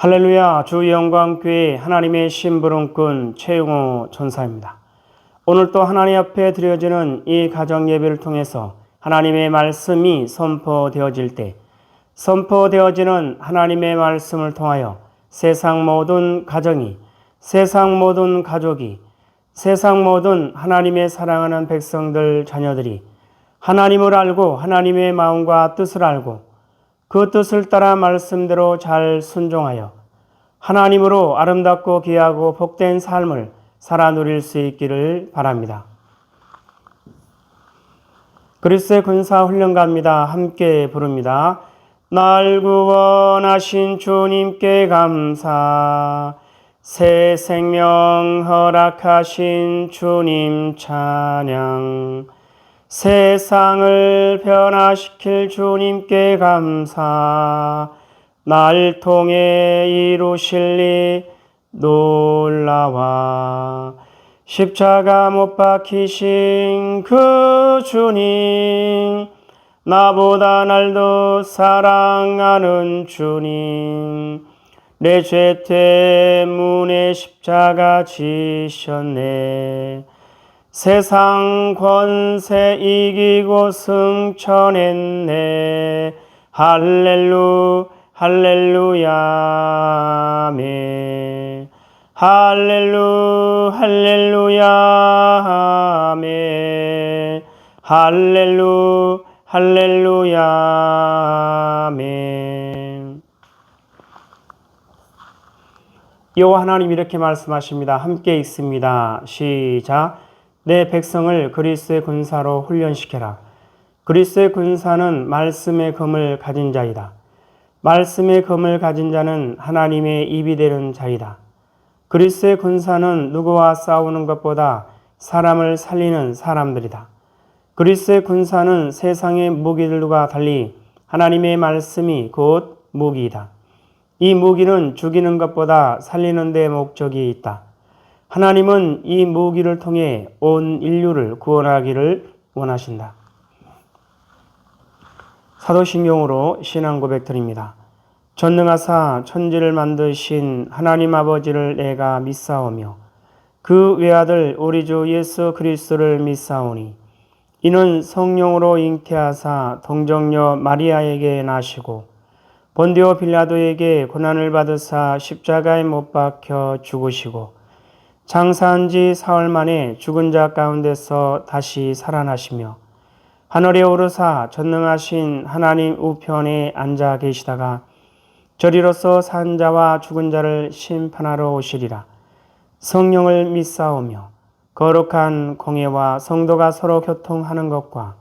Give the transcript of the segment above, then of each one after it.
할렐루야, 주 영광교회 하나님의 심부름꾼 최용호 전사입니다. 오늘 또 하나님 앞에 드려지는 이 가정 예배를 통해서 하나님의 말씀이 선포되어질 때 선포되어지는 하나님의 말씀을 통하여 세상 모든 가정이, 세상 모든 가족이, 세상 모든 하나님의 사랑하는 백성들, 자녀들이 하나님을 알고 하나님의 마음과 뜻을 알고 그 뜻을 따라 말씀대로 잘 순종하여 하나님으로 아름답고 귀하고 복된 삶을 살아 누릴 수 있기를 바랍니다. 그리스도의 군사 훈련가입니다. 함께 부릅니다. 날 구원하신 주님께 감사, 새 생명 허락하신 주님 찬양, 세상을 변화시킬 주님께 감사, 날 통해 이루실 일 놀라와 십자가 못 박히신 그 주님, 나보다 날 더 사랑하는 주님, 내 죄 때문에 십자가 지셨네. 세상 권세 이기고 승천했네. 할렐루야 아멘. 할렐루야 아멘. 할렐루야 아멘. 여호와 하나님 이렇게 말씀하십니다. 함께 읽습니다. 시작. 내 백성을 그리스도의 군사로 훈련시켜라. 그리스도의 군사는 말씀의 검을 가진 자이다. 말씀의 검을 가진 자는 하나님의 입이 되는 자이다. 그리스도의 군사는 누구와 싸우는 것보다 사람을 살리는 사람들이다. 그리스도의 군사는 세상의 무기들과 달리 하나님의 말씀이 곧 무기이다. 이 무기는 죽이는 것보다 살리는 데 목적이 있다. 하나님은 이 무기를 통해 온 인류를 구원하기를 원하신다. 사도신경으로 신앙 고백 드립니다. 전능하사 천지를 만드신 하나님 아버지를 내가 믿사오며 그 외아들 우리 주 예수 그리스도를 믿사오니 이는 성령으로 잉태하사 동정녀 마리아에게 나시고 본디오 빌라도에게 고난을 받으사 십자가에 못 박혀 죽으시고 장사한 지 사흘 만에 죽은 자 가운데서 다시 살아나시며 하늘에 오르사 전능하신 하나님 우편에 앉아 계시다가 저리로서 산 자와 죽은 자를 심판하러 오시리라. 성령을 믿사오며 거룩한 공예와 성도가 서로 교통하는 것과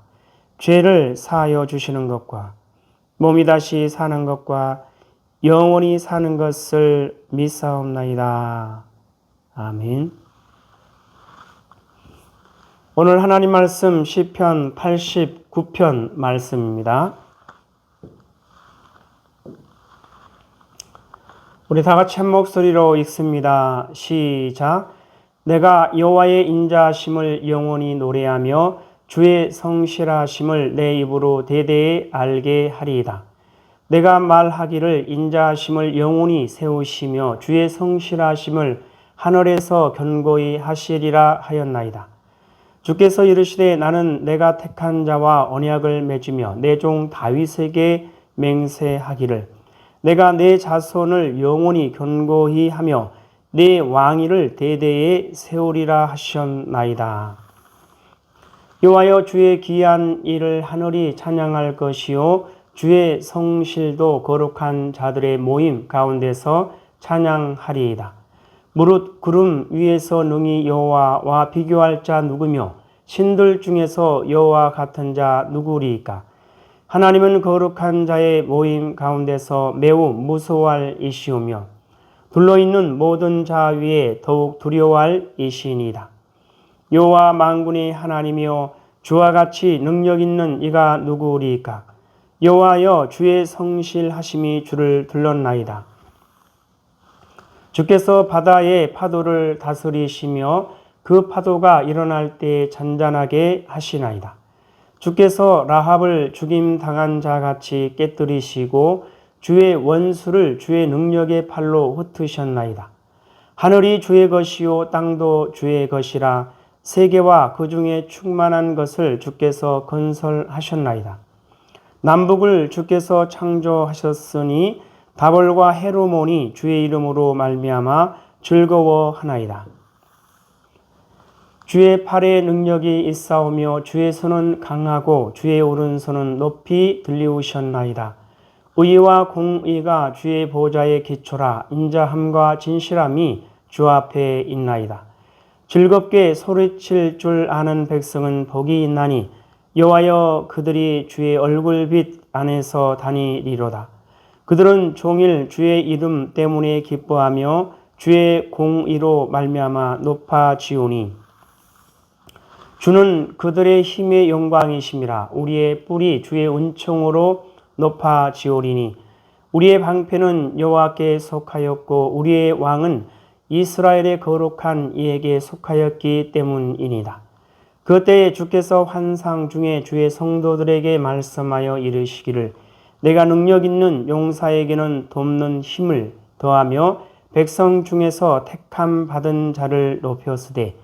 죄를 사하여 주시는 것과 몸이 다시 사는 것과 영원히 사는 것을 믿사옵나이다. 아멘. 오늘 하나님 말씀 시편 89편 말씀입니다. 우리 다 같이 한 목소리로 읽습니다. 시작. 내가 여호와의 인자하심을 영원히 노래하며 주의 성실하심을 내 입으로 대대에 알게 하리이다. 내가 말하기를 인자하심을 영원히 세우시며 주의 성실하심을 하늘에서 견고히 하시리라 하였나이다. 주께서 이르시되 나는 내가 택한 자와 언약을 맺으며 내 종 다윗에게 맹세하기를 내가 내 자손을 영원히 견고히 하며 내 왕위를 대대에 세우리라 하셨나이다. 여호와여 주의 귀한 일을 하늘이 찬양할 것이요 주의 성실도 거룩한 자들의 모임 가운데서 찬양하리이다. 무릇 구름 위에서 능히 여호와와 비교할 자 누구며 신들 중에서 여호와 같은 자 누구리이까? 하나님은 거룩한 자의 모임 가운데서 매우 무서워할 이시오며 둘러있는 모든 자 위에 더욱 두려워할 이시니이다. 여호와 만군의 하나님이여 주와 같이 능력 있는 이가 누구리이까? 여호와여 주의 성실하심이 주를 둘렀나이다. 주께서 바다의 파도를 다스리시며 그 파도가 일어날 때 잔잔하게 하시나이다. 주께서 라합을 죽임 당한 자같이 깨뜨리시고 주의 원수를 주의 능력의 팔로 흩으셨나이다. 하늘이 주의 것이요 땅도 주의 것이라. 세계와 그 중에 충만한 것을 주께서 건설하셨나이다. 남북을 주께서 창조하셨으니 다볼과 헤르몬이 주의 이름으로 말미암아 즐거워하나이다. 주의 팔에 능력이 있사오며 주의 손은 강하고 주의 오른손은 높이 들리우셨나이다. 의와 공의가 주의 보좌의 기초라. 인자함과 진실함이 주 앞에 있나이다. 즐겁게 소리칠 줄 아는 백성은 복이 있나니 여호와여 그들이 주의 얼굴빛 안에서 다니리로다. 그들은 종일 주의 이름 때문에 기뻐하며 주의 공의로 말미암아 높아지오니 주는 그들의 힘의 영광이심이라. 우리의 뿔이 주의 은총으로 높아지오리니 우리의 방패는 여호와께 속하였고 우리의 왕은 이스라엘의 거룩한 이에게 속하였기 때문이니이다. 그때에 주께서 환상 중에 주의 성도들에게 말씀하여 이르시기를 내가 능력 있는 용사에게는 돕는 힘을 더하며 백성 중에서 택함 받은 자를 높였으되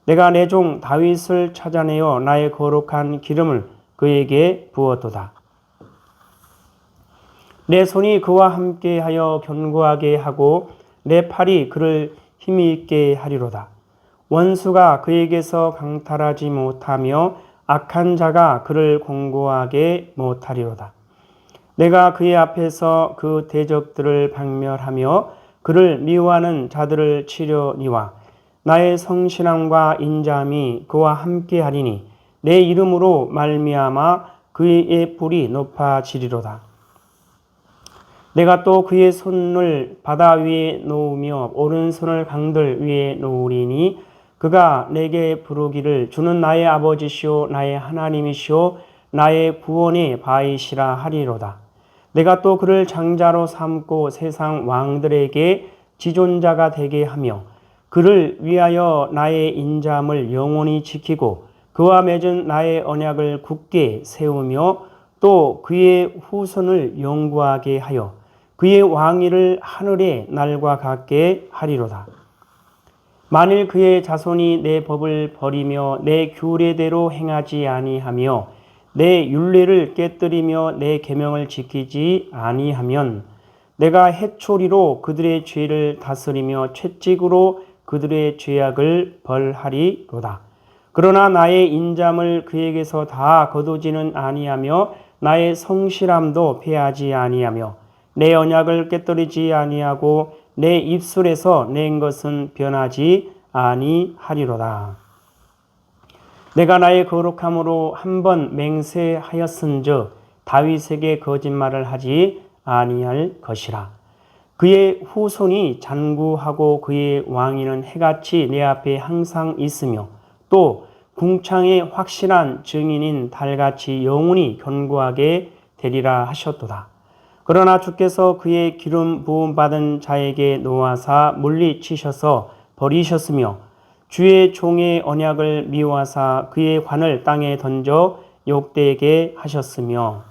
내가 내 종 다윗을 찾아내어 나의 거룩한 기름을 그에게 부었도다. 내 손이 그와 함께하여 견고하게 하고 내 팔이 그를 힘이 있게 하리로다. 원수가 그에게서 강탈하지 못하며 악한 자가 그를 공고하게 못하리로다. 내가 그의 앞에서 그 대적들을 박멸하며 그를 미워하는 자들을 치려니와 나의 성실함과 인자함이 그와 함께하리니 내 이름으로 말미암아 그의 뿔이 높아지리로다. 내가 또 그의 손을 바다 위에 놓으며 오른손을 강들 위에 놓으리니 그가 내게 부르기를 주는 나의 아버지시오 나의 하나님이시오 나의 구원의 바위시라 하리로다. 내가 또 그를 장자로 삼고 세상 왕들에게 지존자가 되게 하며 그를 위하여 나의 인자함을 영원히 지키고 그와 맺은 나의 언약을 굳게 세우며 또 그의 후손을 영구하게 하여 그의 왕위를 하늘의 날과 같게 하리로다. 만일 그의 자손이 내 법을 버리며 내 규례대로 행하지 아니하며 내 율례를 깨뜨리며 내 계명을 지키지 아니하면 내가 해초리로 그들의 죄를 다스리며 채찍으로 그들의 죄악을 벌하리로다. 그러나 나의 인자함을 그에게서 다 거두지는 아니하며 나의 성실함도 패하지 아니하며 내 언약을 깨뜨리지 아니하고 내 입술에서 낸 것은 변하지 아니하리로다. 내가 나의 거룩함으로 한 번 맹세하였은즉 다윗에게 거짓말을 하지 아니할 것이라. 그의 후손이 잔구하고 그의 왕위는 해같이 내 앞에 항상 있으며 또 궁창의 확실한 증인인 달같이 영원히 견고하게 되리라 하셨도다. 그러나 주께서 그의 기름 부음 받은 자에게 노하사 물리치셔서 버리셨으며 주의 종의 언약을 미워하사 그의 관을 땅에 던져 욕되게 하셨으며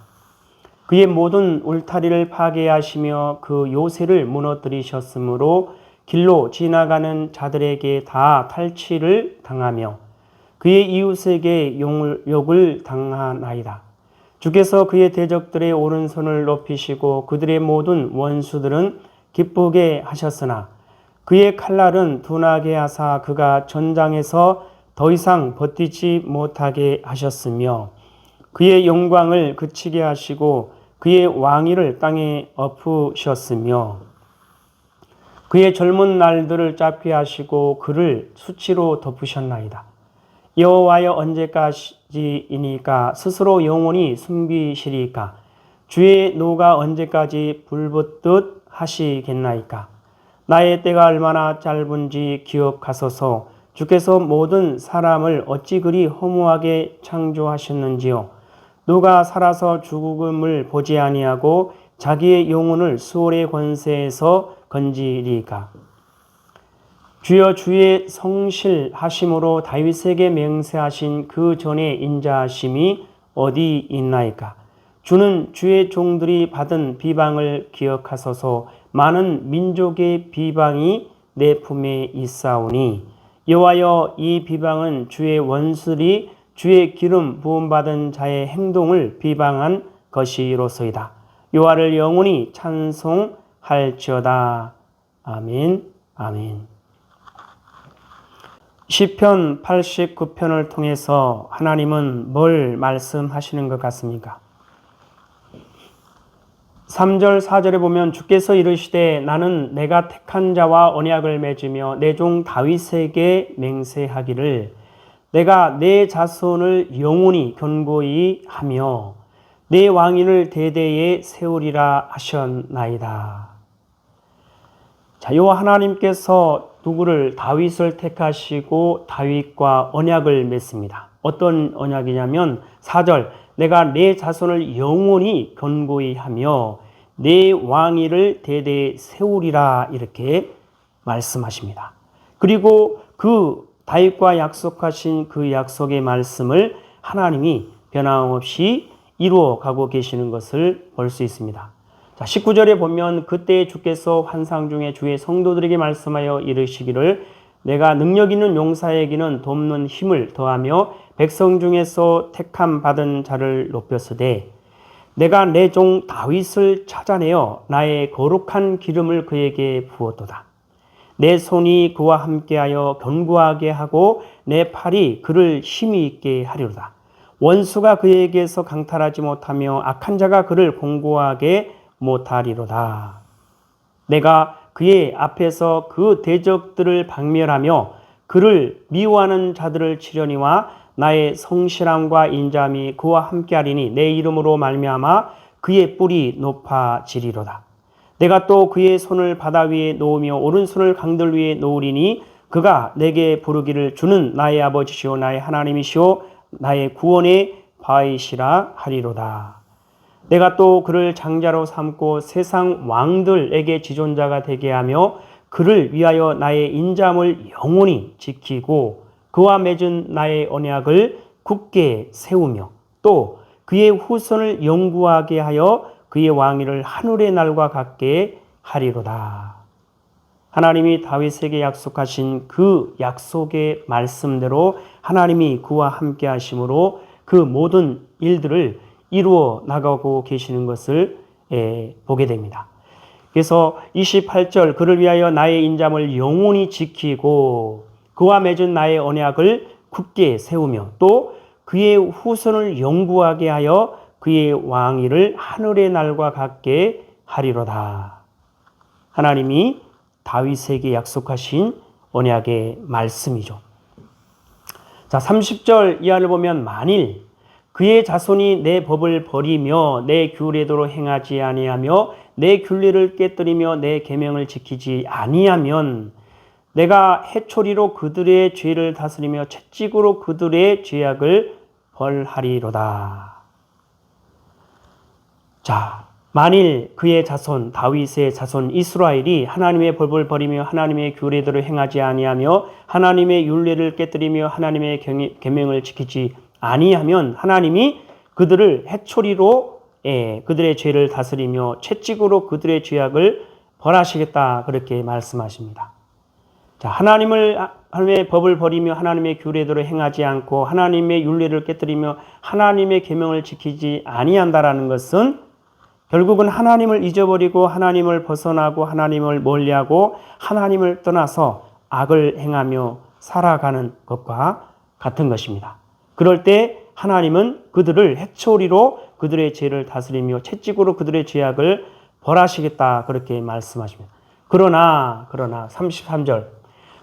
그의 모든 울타리를 파괴하시며 그 요새를 무너뜨리셨으므로 길로 지나가는 자들에게 다 탈취를 당하며 그의 이웃에게 욕을 당하나이다. 주께서 그의 대적들의 오른손을 높이시고 그들의 모든 원수들은 기쁘게 하셨으나 그의 칼날은 둔하게 하사 그가 전장에서 더 이상 버티지 못하게 하셨으며 그의 영광을 그치게 하시고 그의 왕위를 땅에 엎으셨으며 그의 젊은 날들을 짧게 하시고 그를 수치로 덮으셨나이다. 여호와여 언제까지이니까 스스로 영원히 숨기시리까 주의 노가 언제까지 불붙듯 하시겠나이까 나의 때가 얼마나 짧은지 기억하소서. 주께서 모든 사람을 어찌 그리 허무하게 창조하셨는지요. 누가 살아서 죽음을 보지 아니하고 자기의 영혼을 수월의 권세에서 건지리까. 주여 주의 성실하심으로 다윗에게 맹세하신 그 전에 인자하심이 어디 있나이까. 주는 주의 종들이 받은 비방을 기억하소서. 많은 민족의 비방이 내 품에 있사오니 여호와여, 이 비방은 주의 원수들이 주의 기름 부음받은 자의 행동을 비방한 것이로소이다. 여호와를 영원히 찬송할지어다. 아멘. 아멘. 시편 89편을 통해서 하나님은 뭘 말씀하시는 것 같습니까? 3절 4절에 보면 주께서 이르시되 나는 내가 택한 자와 언약을 맺으며 내 종 다윗에게 맹세하기를 내가 내 자손을 영원히 견고히 하며 내 왕위를 대대에 세우리라 하셨나이다. 자, 요 하나님께서 누구를 다윗을 택하시고 다윗과 언약을 맺습니다. 어떤 언약이냐면 4절 내가 내 자손을 영원히 견고히 하며 내 왕위를 대대에 세우리라 이렇게 말씀하십니다. 그리고 그 다윗과 약속하신 그 약속의 말씀을 하나님이 변함없이 이루어 가고 계시는 것을 볼 수 있습니다. 자, 19절에 보면 그때 주께서 환상 중에 주의 성도들에게 말씀하여 이르시기를 내가 능력 있는 용사에게는 돕는 힘을 더하며 백성 중에서 택함 받은 자를 높였으되 내가 내 종 다윗을 찾아내어 나의 거룩한 기름을 그에게 부었도다. 내 손이 그와 함께하여 견고하게 하고 내 팔이 그를 힘이 있게 하리로다. 원수가 그에게서 강탈하지 못하며 악한 자가 그를 공고하게 못하리로다. 내가 그의 앞에서 그 대적들을 박멸하며 그를 미워하는 자들을 치려니와 나의 성실함과 인자함이 그와 함께하리니 내 이름으로 말미암아 그의 뿔이 높아지리로다. 내가 또 그의 손을 바다 위에 놓으며 오른손을 강들 위에 놓으리니 그가 내게 부르기를 주는 나의 아버지시오 나의 하나님이시오 나의 구원의 바위시라 하리로다. 내가 또 그를 장자로 삼고 세상 왕들에게 지존자가 되게 하며 그를 위하여 나의 인자함을 영원히 지키고 그와 맺은 나의 언약을 굳게 세우며 또 그의 후손을 영구하게 하여 그의 왕위를 하늘의 날과 같게 하리로다. 하나님이 다윗에게 약속하신 그 약속의 말씀대로 하나님이 그와 함께 하심으로 그 모든 일들을 이루어 나가고 계시는 것을 보게 됩니다. 그래서 28절 그를 위하여 나의 인자함을 영원히 지키고 그와 맺은 나의 언약을 굳게 세우며 또 그의 후손을 영구하게 하여 그의 왕위를 하늘의 날과 같게 하리로다. 하나님이 다윗에게 약속하신 언약의 말씀이죠. 자, 30절 이하를 보면 만일 그의 자손이 내 법을 버리며 내 규례대로 행하지 아니하며 내 균례를 깨뜨리며 내 계명을 지키지 아니하면 내가 해초리로 그들의 죄를 다스리며 채찍으로 그들의 죄악을 벌하리로다. 자, 만일 그의 자손 다윗의 자손 이스라엘이 하나님의 법을 버리며 하나님의 규례대로 행하지 아니하며 하나님의 율례를 깨뜨리며 하나님의 계명을 지키지 아니하면 하나님이 그들을 해초리로 그들의 죄를 다스리며 채찍으로 그들의 죄악을 벌하시겠다 그렇게 말씀하십니다. 자, 하나님의 법을 버리며 하나님의 규례대로 행하지 않고 하나님의 율례를 깨뜨리며 하나님의 계명을 지키지 아니한다라는 것은 결국은 하나님을 잊어버리고 하나님을 벗어나고 하나님을 멀리하고 하나님을 떠나서 악을 행하며 살아가는 것과 같은 것입니다. 그럴 때 하나님은 그들을 해초리로 그들의 죄를 다스리며 채찍으로 그들의 죄악을 벌하시겠다 그렇게 말씀하십니다. 그러나 33절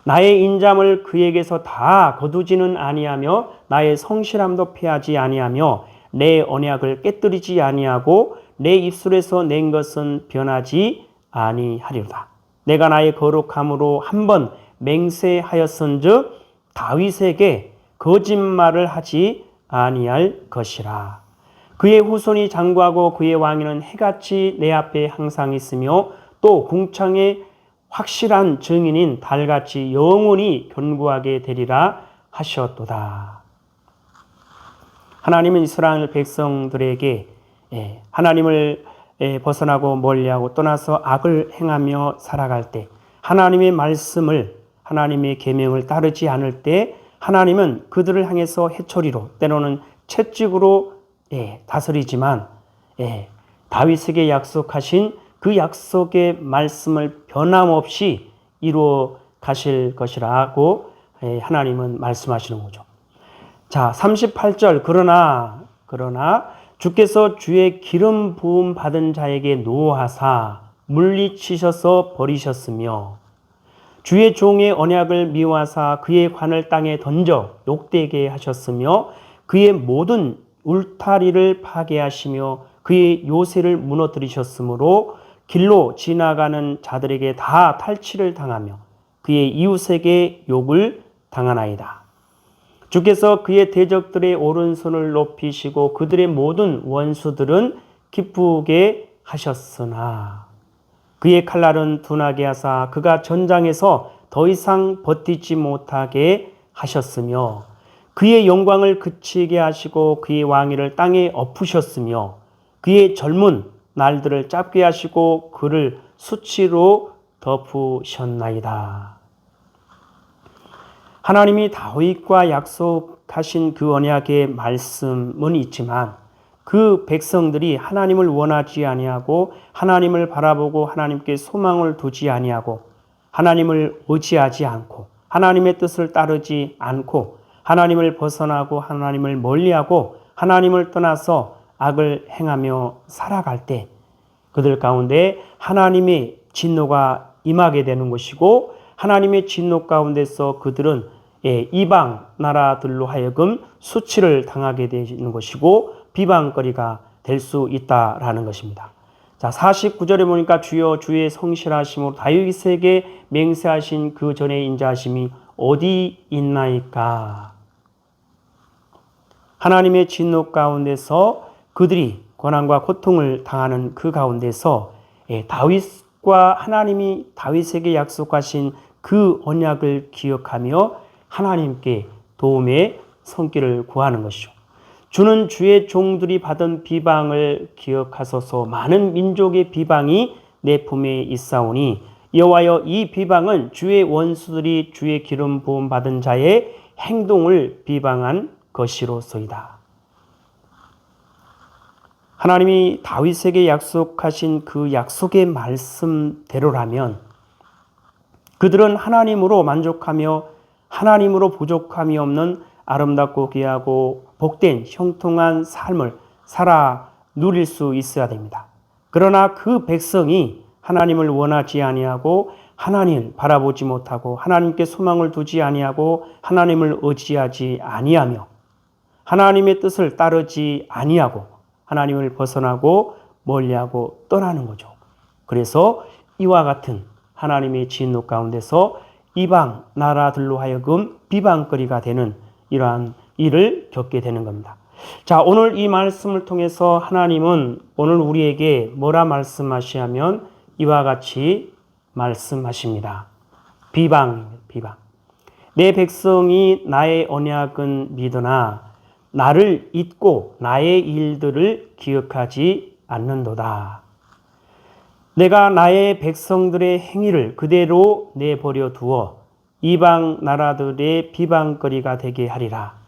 나의 인자함을 그에게서 다 거두지는 아니하며 나의 성실함도 패하지 아니하며 내 언약을 깨뜨리지 아니하고 내 입술에서 낸 것은 변하지 아니하리로다. 내가 나의 거룩함으로 한번 맹세하였은즉 다윗에게 거짓말을 하지 아니할 것이라. 그의 후손이 장구하고 그의 왕위는 해같이 내 앞에 항상 있으며 또 궁창의 확실한 증인인 달같이 영원히 견고하게 되리라 하셨도다. 하나님은 이스라엘 백성들에게 하나님을 벗어나고 멀리하고 떠나서 악을 행하며 살아갈 때, 하나님의 말씀을, 하나님의 계명을 따르지 않을 때 하나님은 그들을 향해서 해초리로, 때로는 채찍으로 다스리지만 다윗에게 약속하신 그 약속의 말씀을 변함없이 이루어 가실 것이라고 하나님은 말씀하시는 거죠. 자, 38절. 그러나 주께서 주의 기름 부음 받은 자에게 노하사 물리치셔서 버리셨으며 주의 종의 언약을 미워하사 그의 관을 땅에 던져 욕되게 하셨으며 그의 모든 울타리를 파괴하시며 그의 요새를 무너뜨리셨으므로 길로 지나가는 자들에게 다 탈취를 당하며 그의 이웃에게 욕을 당하나이다. 주께서 그의 대적들의 오른손을 높이시고 그들의 모든 원수들은 기쁘게 하셨으나 그의 칼날은 둔하게 하사 그가 전장에서 더 이상 버티지 못하게 하셨으며 그의 영광을 그치게 하시고 그의 왕위를 땅에 엎으셨으며 그의 젊은 날들을 짧게 하시고 그를 수치로 덮으셨나이다. 하나님이 다윗과 약속하신 그 언약의 말씀은 있지만 그 백성들이 하나님을 원하지 아니하고 하나님을 바라보고 하나님께 소망을 두지 아니하고 하나님을 의지하지 않고 하나님의 뜻을 따르지 않고 하나님을 벗어나고 하나님을 멀리하고 하나님을 떠나서 악을 행하며 살아갈 때 그들 가운데 하나님의 진노가 임하게 되는 것이고 하나님의 진노 가운데서 그들은 이방 나라들로 하여금 수치를 당하게 되는 것이고 비방거리가 될 수 있다라는 것입니다. 자, 49절에 보니까 주여 주의 성실하심으로 다윗에게 맹세하신 그 전에 인자하심이 어디 있나이까. 하나님의 진노 가운데서 그들이 고난과 고통을 당하는 그 가운데서 다윗과 하나님이 다윗에게 약속하신 그 언약을 기억하며 하나님께 도움의 손길을 구하는 것이죠. 주는 주의 종들이 받은 비방을 기억하소서. 많은 민족의 비방이 내 품에 있사오니 여호와여 이 비방은 주의 원수들이 주의 기름 부음 받은 자의 행동을 비방한 것이로소이다. 하나님이 다윗에게 약속하신 그 약속의 말씀대로라면 그들은 하나님으로 만족하며 하나님으로 부족함이 없는 아름답고 귀하고 복된 형통한 삶을 살아 누릴 수 있어야 됩니다. 그러나 그 백성이 하나님을 원하지 아니하고 하나님을 바라보지 못하고 하나님께 소망을 두지 아니하고 하나님을 의지하지 아니하며 하나님의 뜻을 따르지 아니하고 하나님을 벗어나고 멀리하고 떠나는 거죠. 그래서 이와 같은 하나님의 진노 가운데서 이방 나라들로 하여금 비방거리가 되는 이러한 일을 겪게 되는 겁니다. 자, 오늘 이 말씀을 통해서 하나님은 오늘 우리에게 뭐라 말씀하시냐면 이와 같이 말씀하십니다. 비방. 내 백성이 나의 언약은 믿으나 나를 잊고 나의 일들을 기억하지 않는도다. 내가 나의 백성들의 행위를 그대로 내버려 두어 이방 나라들의 비방거리가 되게 하리라.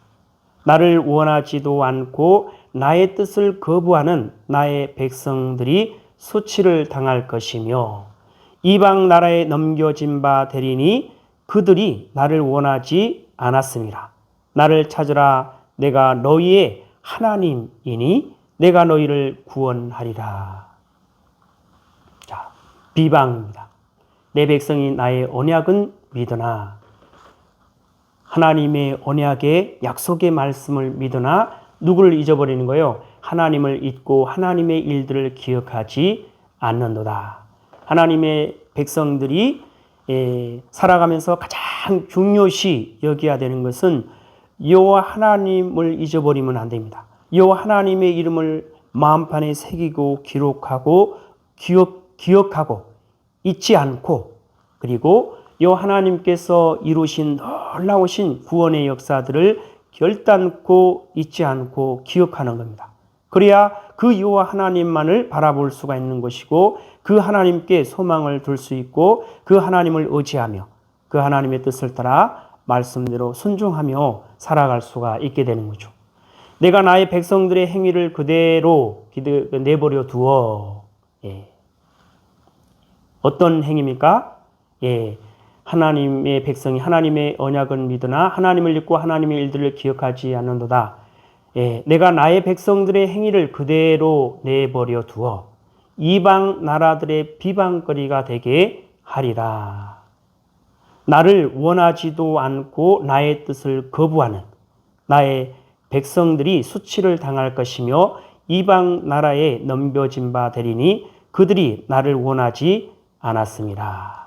나를 원하지도 않고 나의 뜻을 거부하는 나의 백성들이 수치를 당할 것이며 이방 나라에 넘겨진 바 되리니 그들이 나를 원하지 않았습니다. 나를 찾으라. 내가 너희의 하나님이니 내가 너희를 구원하리라. 자, 비방입니다. 내 백성이 나의 언약은 믿으나 하나님의 언약의 약속의 말씀을 믿으나 누구를 잊어버리는 거예요? 하나님을 잊고 하나님의 일들을 기억하지 않는도다. 하나님의 백성들이 살아가면서 가장 중요시 여겨야 되는 것은 여호와 하나님을 잊어버리면 안 됩니다. 여호와 하나님의 이름을 마음판에 새기고 기록하고 기억하고 잊지 않고 그리고 여호와 하나님께서 이루신 놀라우신 구원의 역사들을 결단코 잊지 않고 기억하는 겁니다. 그래야 그 여호와 하나님만을 바라볼 수가 있는 것이고 그 하나님께 소망을 둘 수 있고 그 하나님을 의지하며 그 하나님의 뜻을 따라 말씀대로 순종하며 살아갈 수가 있게 되는 거죠. 내가 나의 백성들의 행위를 그대로 내버려 두어. 예. 어떤 행위입니까? 예. 하나님의 백성이 하나님의 언약을 믿으나 하나님을 잊고 하나님의 일들을 기억하지 않는도다. 예. 내가 나의 백성들의 행위를 그대로 내버려 두어 이방 나라들의 비방거리가 되게 하리라. 나를 원하지도 않고 나의 뜻을 거부하는 나의 백성들이 수치를 당할 것이며 이방 나라에 넘겨진 바 되리니 그들이 나를 원하지 않았습니다.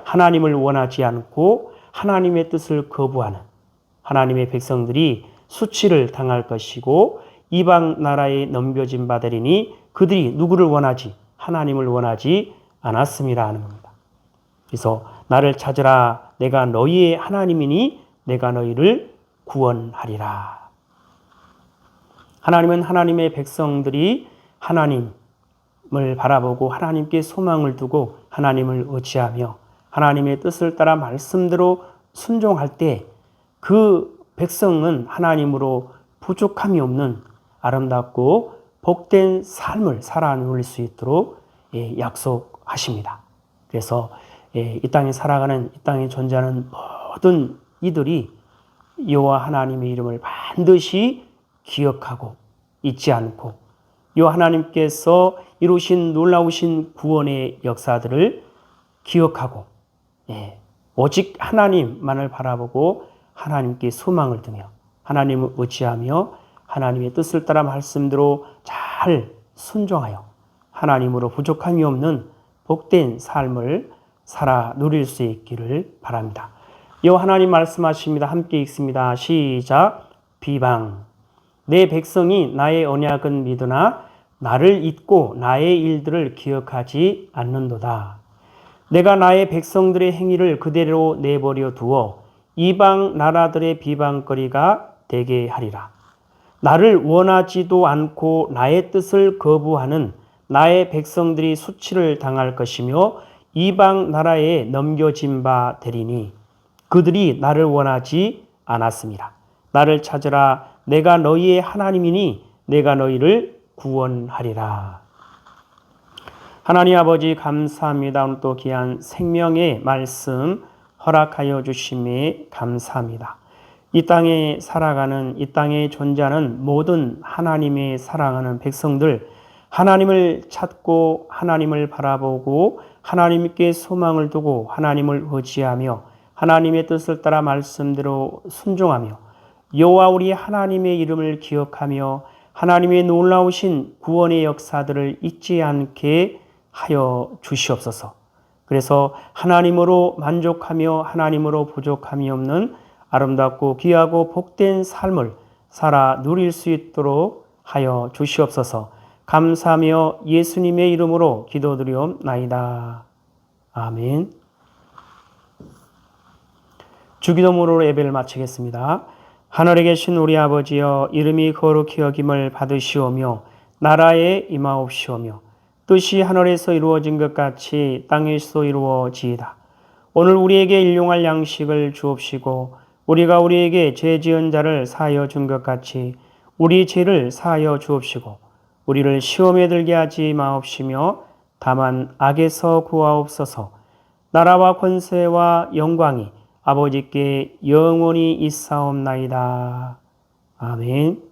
하나님을 원하지 않고 하나님의 뜻을 거부하는 하나님의 백성들이 수치를 당할 것이고 이방 나라에 넘겨진 바 되리니 그들이 누구를 원하지? 하나님을 원하지 않았습니다 하는 겁니다. 그래서 나를 찾으라. 내가 너희의 하나님이니 내가 너희를 구원하리라. 하나님은 하나님의 백성들이 하나님을 바라보고 하나님께 소망을 두고 하나님을 의지하며 하나님의 뜻을 따라 말씀대로 순종할 때 그 백성은 하나님으로 부족함이 없는 아름답고 복된 삶을 살아 누릴 수 있도록 약속하십니다. 그래서 이 땅에 살아가는 이 땅에 존재하는 모든 이들이 여호와 하나님의 이름을 반드시 기억하고 잊지 않고 여호와 하나님께서 이루신 놀라우신 구원의 역사들을 기억하고 오직 하나님만을 바라보고 하나님께 소망을 두며 하나님을 의지하며 하나님의 뜻을 따라 말씀대로 잘 순종하여 하나님으로 부족함이 없는 복된 삶을 살아 누릴 수 있기를 바랍니다. 여호와 하나님 말씀하십니다. 함께 읽습니다. 시작. 비방. 내 백성이 나의 언약은 믿으나 나를 잊고 나의 일들을 기억하지 않는도다. 내가 나의 백성들의 행위를 그대로 내버려 두어 이방 나라들의 비방거리가 되게 하리라. 나를 원하지도 않고 나의 뜻을 거부하는 나의 백성들이 수치를 당할 것이며 이방 나라에 넘겨진 바 되리니 그들이 나를 원하지 않았습니다. 나를 찾으라. 내가 너희의 하나님이니 내가 너희를 구원하리라. 하나님 아버지 감사합니다. 오늘 또 귀한 생명의 말씀 허락하여 주심에 감사합니다. 이 땅에 살아가는 이 땅에 존재하는 모든 하나님의 사랑하는 백성들 하나님을 찾고 하나님을 바라보고 하나님께 소망을 두고 하나님을 의지하며 하나님의 뜻을 따라 말씀대로 순종하며 여호와 우리 하나님의 이름을 기억하며 하나님의 놀라우신 구원의 역사들을 잊지 않게 하여 주시옵소서. 그래서 하나님으로 만족하며 하나님으로 부족함이 없는 아름답고 귀하고 복된 삶을 살아 누릴 수 있도록 하여 주시옵소서. 감사하며 예수님의 이름으로 기도드리옵나이다. 아멘. 주기도문으로 예배를 마치겠습니다. 하늘에 계신 우리 아버지여 이름이 거룩히 여김을 받으시오며 나라에 임하옵시오며 뜻이 하늘에서 이루어진 것 같이 땅에서도 이루어지이다. 오늘 우리에게 일용할 양식을 주옵시고 우리가 우리에게 죄 지은 자를 사하여 준 것 같이 우리 죄를 사하여 주옵시고 우리를 시험에 들게 하지 마옵시며 다만 악에서 구하옵소서. 나라와 권세와 영광이 아버지께 영원히 있사옵나이다. 아멘.